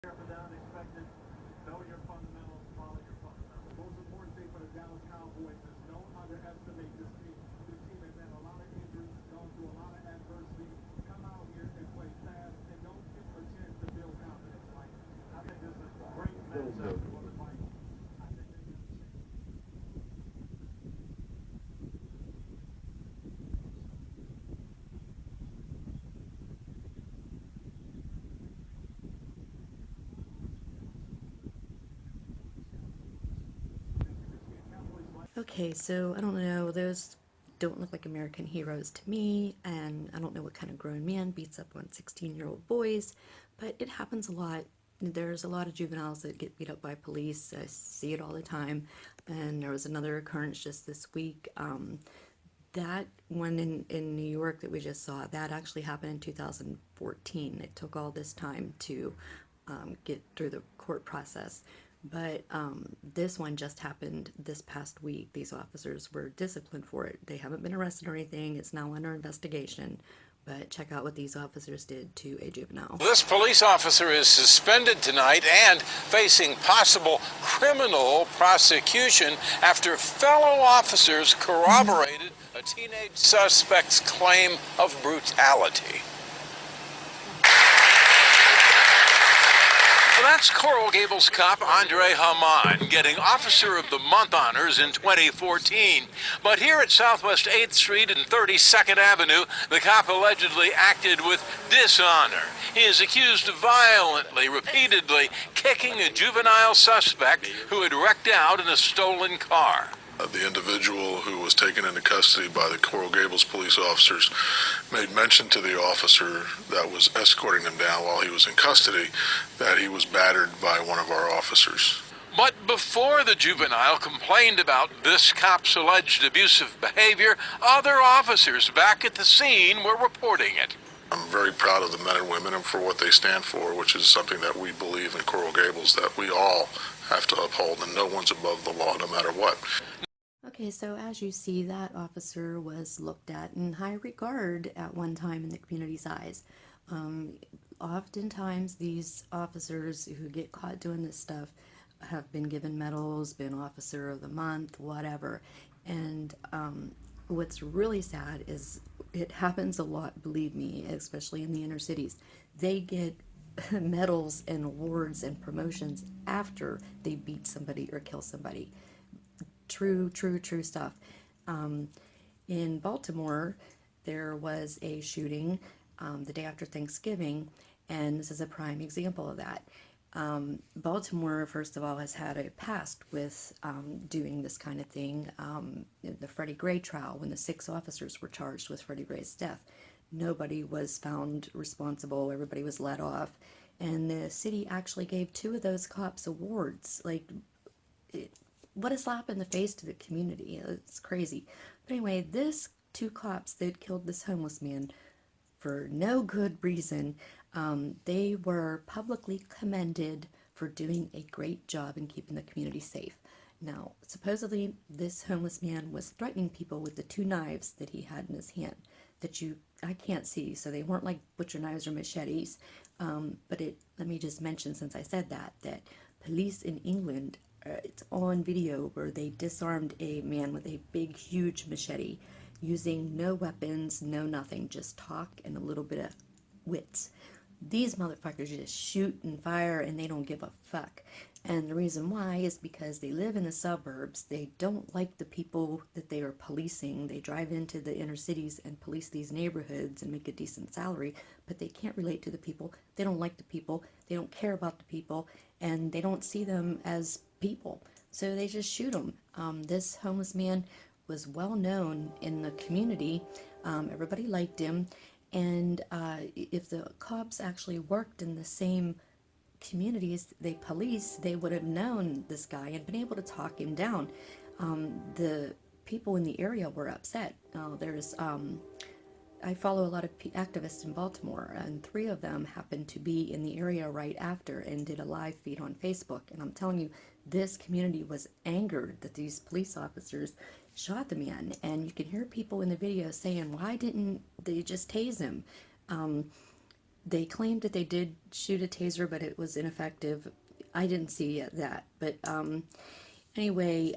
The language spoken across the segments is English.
Careful down, expected. Know your fundamentals, follow your fundamentals. The most important thing for the Dallas Cowboys is don't underestimate this team. This team has had a lot of injuries, gone through a lot of adversity. Come out here and play fast and don't pretend to build confidence. Like, I think this is a great matchup for the Vikings. I think they do the same. Okay, so I don't know, those don't look like American heroes to me, and I don't know what kind of grown man beats up on 16-year-old boys, but it happens a lot. There's a lot of juveniles that get beat up by police. I see it all the time, and there was another occurrence just this week. That one in New York that we just saw, that actually happened in 2014. It took all this time to get through the court process. But this one just happened this past week. These officers were disciplined for it. They haven't been arrested or anything. It's now under investigation. But check out what these officers did to a juvenile. This police officer is suspended tonight and facing possible criminal prosecution after fellow officers corroborated a teenage suspect's claim of brutality. That's Coral Gables cop Andre Haman getting Officer of the Month honors in 2014. But here at Southwest 8th Street and 32nd Avenue, the cop allegedly acted with dishonor. He is accused of violently, repeatedly kicking a juvenile suspect who had wrecked out in a stolen car. The individual who was taken into custody by the Coral Gables police officers made mention to the officer that was escorting him down while he was in custody that he was battered by one of our officers. But before the juvenile complained about this cop's alleged abusive behavior, other officers back at the scene were reporting it. I'm very proud of the men and women and for what they stand for, which is something that we believe in Coral Gables, that we all have to uphold, and no one's above the law no matter what. Okay, so as you see, that officer was looked at in high regard at one time in the community's eyes. Oftentimes, these officers who get caught doing this stuff have been given medals, been Officer of the Month, whatever. And what's really sad is it happens a lot, believe me, especially in the inner cities. They get medals and awards and promotions after they beat somebody or kill somebody. True stuff. In Baltimore, there was a shooting the day after Thanksgiving, and this is a prime example of that. Baltimore, first of all, has had a past with doing this kind of thing. The Freddie Gray trial, when the 6 officers were charged with Freddie Gray's death, nobody was found responsible. Everybody was let off, and the city actually gave 2 of those cops awards. Like, what a slap in the face to the community. It's crazy. But anyway, this 2 cops that killed this homeless man for no good reason, they were publicly commended for doing a great job in keeping the community safe. Now, supposedly, this homeless man was threatening people with the 2 knives that he had in his hand that I can't see, so they weren't like butcher knives or machetes. But let me just mention, since I said that police in England, it's on video where they disarmed a man with a big, huge machete using no weapons, no nothing, just talk and a little bit of wits. These motherfuckers just shoot and fire and they don't give a fuck. And the reason why is because they live in the suburbs. They don't like the people that they are policing. They drive into the inner cities and police these neighborhoods and make a decent salary, but they can't relate to the people. They don't like the people. They don't care about the people, and they don't see them as people. So they just shoot them. This homeless man was well known in the community. Everybody liked him. And if the cops actually worked in the same communities they police, they would have known this guy and been able to talk him down. The people in the area were upset. I follow a lot of activists in Baltimore, and 3 of them happened to be in the area right after and did a live feed on Facebook. And I'm telling you, this community was angered that these police officers shot the man. And you can hear people in the video saying, why didn't they just tase him? They claimed that they did shoot a taser, but it was ineffective. I didn't see that. But anyway,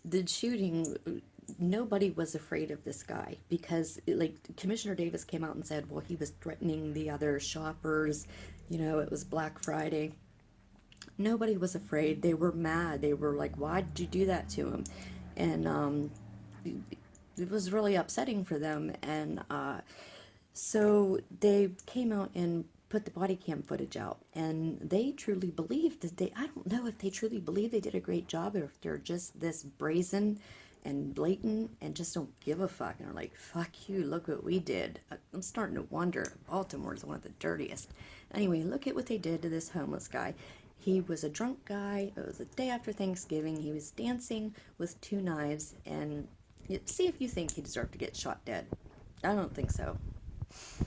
the shooting, nobody was afraid of this guy because, like, Commissioner Davis came out and said, well, he was threatening the other shoppers. You know, it was Black Friday. Nobody was afraid. They were mad. They were like, why did you do that to him? And it was really upsetting for them. And so they came out and put the body cam footage out, and they truly believe that I don't know if they truly believe they did a great job, or if they're just this brazen and blatant and just don't give a fuck, and are like, fuck you, look what we did. I'm starting to wonder. Baltimore is one of the dirtiest. Anyway, look at what they did to this homeless guy. He was a drunk guy. It was the day after Thanksgiving. He was dancing with 2 knives, and see if you think he deserved to get shot dead. I don't think so.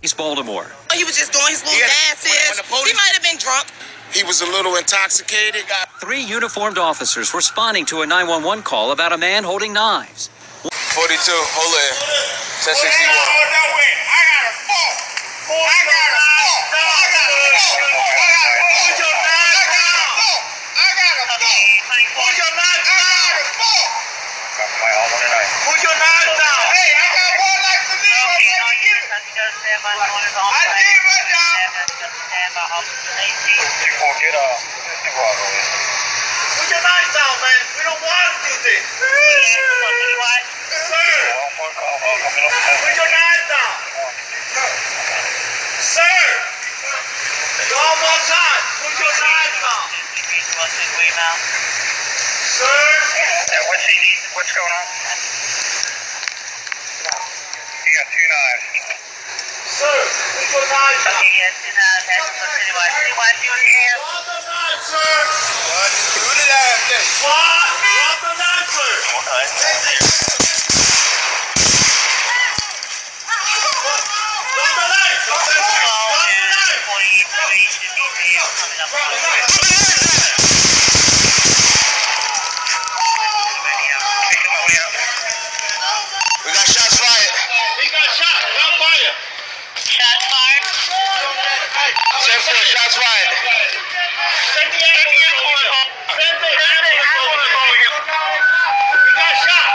East Baltimore. He was just doing his little dances. He might have been drunk. He was a little intoxicated. 3 uniformed officers responding to a 911 call about a man holding knives. 42, hold it. 1061. Put your knives down, man. We don't want to do this. Sir. Put your knives down. Sir. One more time. Put your knives down. Sir. What's going on? He got 2 knives. Sir, put your knives down. Drop the knife, sir. Who did I have this? Drop the knife, sir. Drop the knife. Drop the We got shots fired. He got shot. Got fire. Shots fired. 10-4, shots fired. Send the ambulance over. Send the ambulance over. He got shot.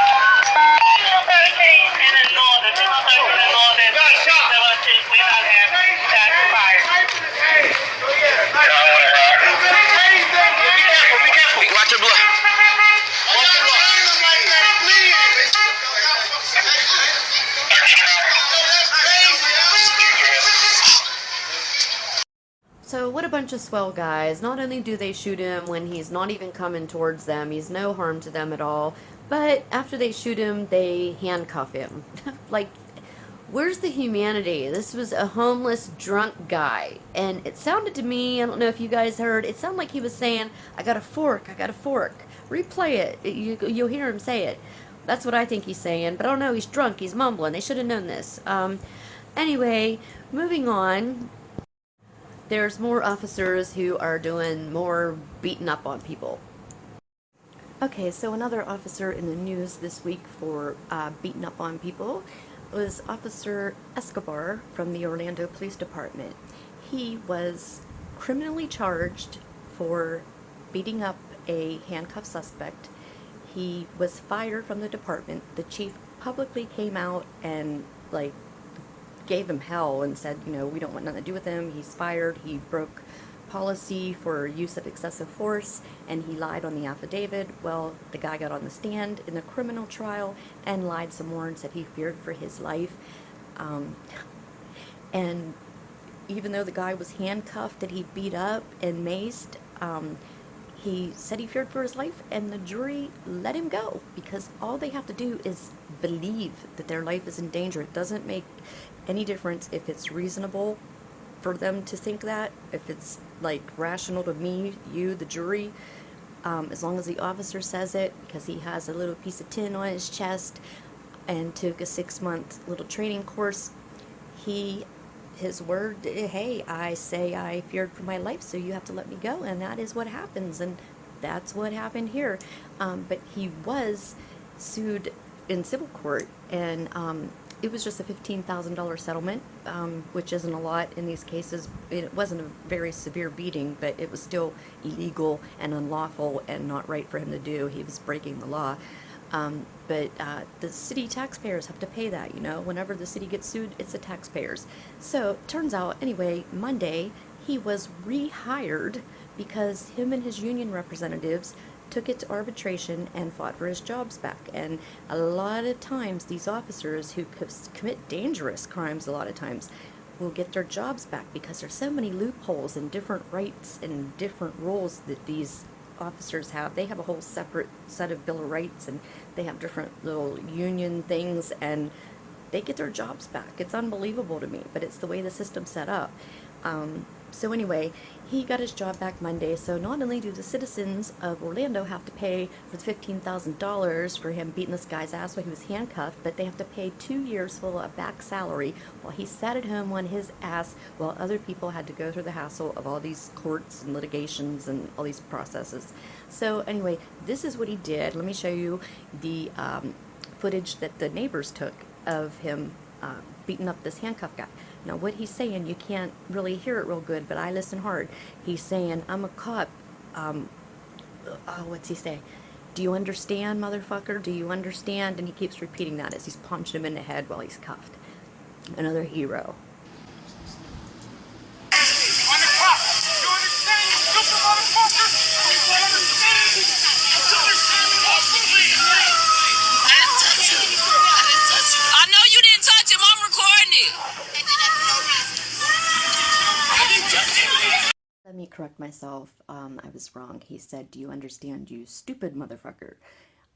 Watch your blood. So what a bunch of swell guys. Not only do they shoot him when he's not even coming towards them, he's no harm to them at all, but after they shoot him, they handcuff him. Like, where's the humanity? This was a homeless, drunk guy, and it sounded to me, I don't know if you guys heard, it sounded like he was saying, I got a fork, I got a fork. Replay it. You'll hear him say it. That's what I think he's saying, but I don't know, he's drunk, he's mumbling. They should have known this. Anyway, moving on. There's more officers who are doing more beating up on people. Okay, so another officer in the news this week for beating up on people was Officer Escobar from the Orlando Police Department. He was criminally charged for beating up a handcuffed suspect. He was fired from the department. The chief publicly came out and, like, gave him hell and said, you know, we don't want nothing to do with him. He's fired. He broke policy for use of excessive force, and he lied on the affidavit. Well, the guy got on the stand in the criminal trial and lied some more and said he feared for his life. And even though the guy was handcuffed that he beat up and maced, he said he feared for his life, and the jury let him go because all they have to do is believe that their life is in danger. It doesn't make any difference if it's reasonable for them to think that, if it's like rational to me, you, the jury, as long as the officer says it, because he has a little piece of tin on his chest and took a 6-month little training course. His word, hey, I say I feared for my life, so you have to let me go, and that is what happens, and that's what happened here. But he was sued in civil court, and it was just a $15,000 settlement, which isn't a lot in these cases. It wasn't a very severe beating, but it was still illegal and unlawful and not right for him to do. He was breaking the law. But the city taxpayers have to pay that, you know. Whenever the city gets sued, it's the taxpayers. So, turns out, anyway, Monday, he was rehired because him and his union representatives took it to arbitration and fought for his jobs back. And a lot of times, these officers who commit dangerous crimes, a lot of times, will get their jobs back because there's so many loopholes and different rights and different rules that these officers have. They have a whole separate set of Bill of Rights, and they have different little union things, and they get their jobs back. It's unbelievable to me, but it's the way the system's set up. So anyway, he got his job back Monday. So not only do the citizens of Orlando have to pay for the $15,000 for him beating this guy's ass while he was handcuffed, but they have to pay 2 years full of back salary while he sat at home on his ass while other people had to go through the hassle of all these courts and litigations and all these processes. So anyway, this is what he did. Let me show you the footage that the neighbors took of him beating up this handcuffed guy. Now what he's saying, you can't really hear it real good, but I listen hard. He's saying, I'm a cop. What's he say? Do you understand, motherfucker? Do you understand? And he keeps repeating that as he's punching him in the head while he's cuffed. Another hero. I know you didn't touch him. I'm recording it. Let me correct myself. I was wrong. He said, do you understand, you stupid motherfucker?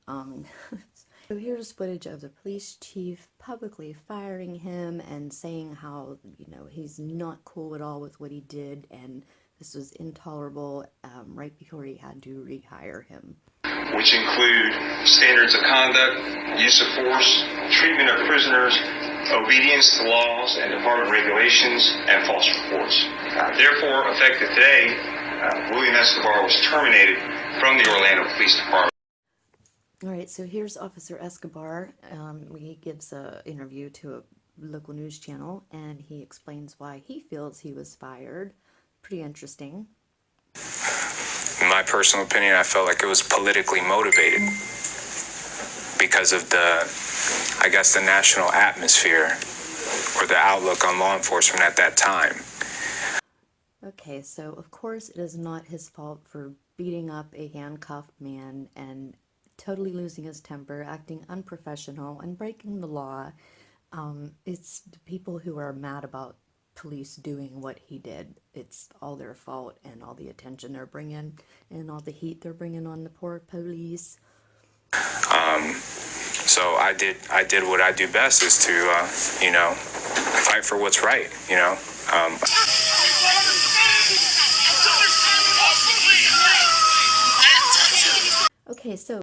So here's footage of the police chief publicly firing him and saying how, you know, he's not cool at all with what he did, and this was intolerable, right before he had to rehire him. Which include standards of conduct, use of force, treatment of prisoners, obedience to laws and department regulations, and false reports. Therefore, effective today, William Escobar was terminated from the Orlando Police Department. All right, so here's Officer Escobar. He gives an interview to a local news channel, and he explains why he feels he was fired. Pretty interesting. In my personal opinion, I felt like it was politically motivated because of the national atmosphere or the outlook on law enforcement at that time. Okay, so of course it is not his fault for beating up a handcuffed man and totally losing his temper, acting unprofessional, and breaking the law. It's the people who are mad about police doing what he did. It's all their fault, and all the attention they're bringing and all the heat they're bringing on the poor police. So I did what I do best, is to fight for what's right, Okay, so